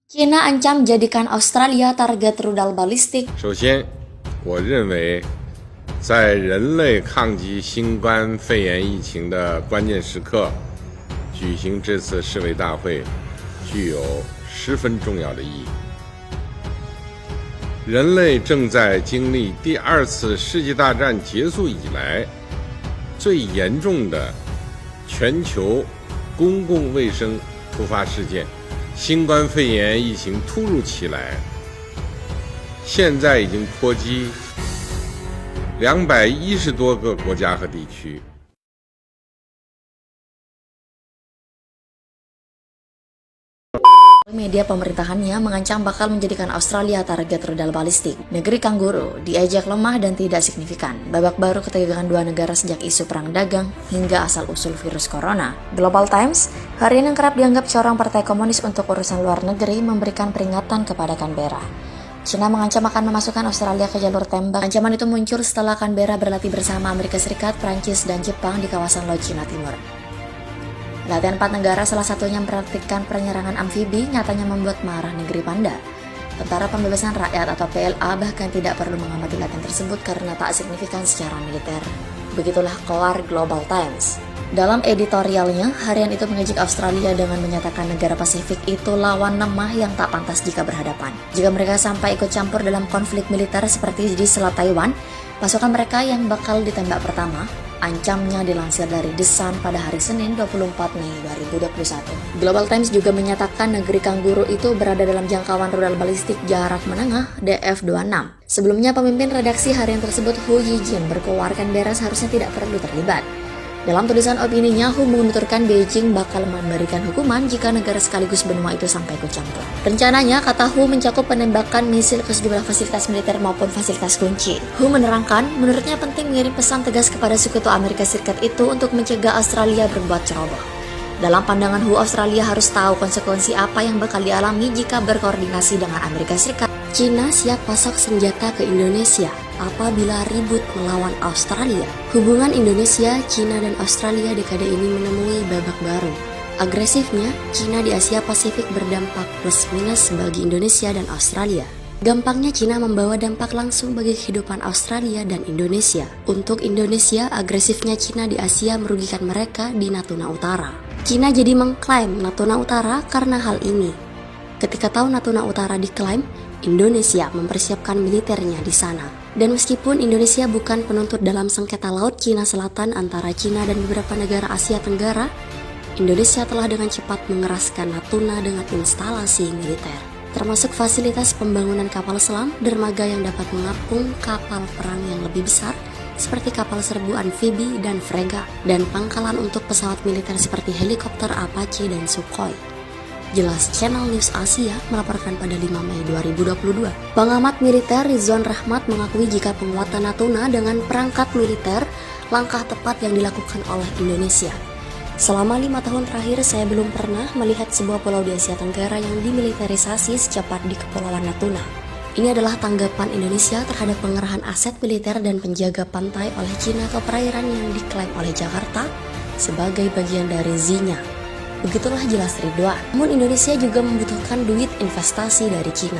China ancam jadikan Australia target rudal balistik. 首先，我认为，在人类抗击新冠肺炎疫情的关键时刻，举行这次世卫大会，具有十分重要的意义。人类正在经历第二次世界大战结束以来最严重的全球公共卫生突发事件——新冠肺炎疫情突如其来，现在已经波及210多个国家和地区。Media pemerintahannya mengancam bakal menjadikan Australia target rudal balistik. Negeri kanguru diajak lemah dan tidak signifikan. Babak baru ketegangan dua negara sejak isu perang dagang hingga asal-usul virus corona. Global Times, harian yang kerap dianggap corong Partai Komunis untuk urusan luar negeri, memberikan peringatan kepada Canberra. China mengancam akan memasukkan Australia ke jalur tembak. Ancaman itu muncul setelah Canberra berlatih bersama Amerika Serikat, Prancis, dan Jepang di kawasan Laut Cina Timur. Latihan 4 negara, salah satunya mempraktikkan penyerangan amfibi, nyatanya membuat marah negeri panda. Tentara Pembebasan Rakyat atau PLA bahkan tidak perlu mengamati latihan tersebut karena tak signifikan secara militer. Begitulah keluar Global Times. Dalam editorialnya, harian itu mengejek Australia dengan menyatakan negara Pasifik itu lawan lemah yang tak pantas jika berhadapan. Jika mereka sampai ikut campur dalam konflik militer seperti di Selat Taiwan, pasukan mereka yang bakal ditembak pertama. Ancamnya dilansir dari The Sun pada hari Senin 24 Mei 2021. Global Times juga menyatakan negeri kanguru itu berada dalam jangkauan rudal balistik jarak menengah DF-26. Sebelumnya pemimpin redaksi harian tersebut Hu Yijin berkeluarkan Canberra seharusnya tidak perlu terlibat. Dalam tulisan opininya, Hu menuturkan Beijing bakal memberikan hukuman jika negara sekaligus benua itu sampai ikut campur. Rencananya, kata Hu, mencakup penembakan misil ke sejumlah fasilitas militer maupun fasilitas kunci. Hu menerangkan, menurutnya penting mengirim pesan tegas kepada sekutu Amerika Serikat itu untuk mencegah Australia berbuat ceroboh. Dalam pandangan Hu, Australia harus tahu konsekuensi apa yang bakal dialami jika berkoordinasi dengan Amerika Serikat. China siap pasok senjata ke Indonesia apabila ribut melawan Australia. Hubungan Indonesia, China, dan Australia dekade ini menemui babak baru. Agresifnya, China di Asia Pasifik berdampak plus minus bagi Indonesia dan Australia. Gampangnya China membawa dampak langsung bagi kehidupan Australia dan Indonesia. Untuk Indonesia, agresifnya China di Asia merugikan mereka di Natuna Utara. China jadi mengklaim Natuna Utara karena hal ini. Ketika tahu Natuna Utara diklaim, Indonesia mempersiapkan militernya di sana. Dan meskipun Indonesia bukan penuntut dalam sengketa laut Cina Selatan antara China dan beberapa negara Asia Tenggara, Indonesia telah dengan cepat mengeraskan Natuna dengan instalasi militer, termasuk fasilitas pembangunan kapal selam, dermaga yang dapat mengapung kapal perang yang lebih besar seperti kapal serbu amfibi dan fregat, dan pangkalan untuk pesawat militer seperti helikopter Apache dan Sukhoi. Jelas Channel News Asia melaporkan pada 5 Mei 2022. Pengamat militer Rizwan Rahmat mengakui jika penguatan Natuna dengan perangkat militer langkah tepat yang dilakukan oleh Indonesia. Selama 5 tahun terakhir saya belum pernah melihat sebuah pulau di Asia Tenggara yang dimiliterisasi secepat di Kepulauan Natuna. Ini adalah tanggapan Indonesia terhadap pengerahan aset militer dan penjaga pantai oleh China ke perairan yang diklaim oleh Jakarta sebagai bagian dari ZINYA. Begitulah jelas Ridwan. Namun Indonesia juga membutuhkan duit investasi dari China.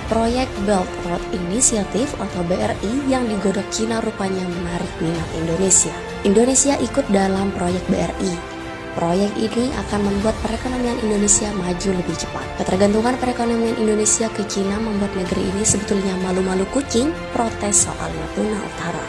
Proyek Belt Road Initiative atau BRI yang digodok China rupanya menarik minat Indonesia. Indonesia ikut dalam proyek BRI. Proyek ini akan membuat perekonomian Indonesia maju lebih cepat. Ketergantungan perekonomian Indonesia ke China membuat negeri ini sebetulnya malu-malu kucing protes soal Natuna Utara.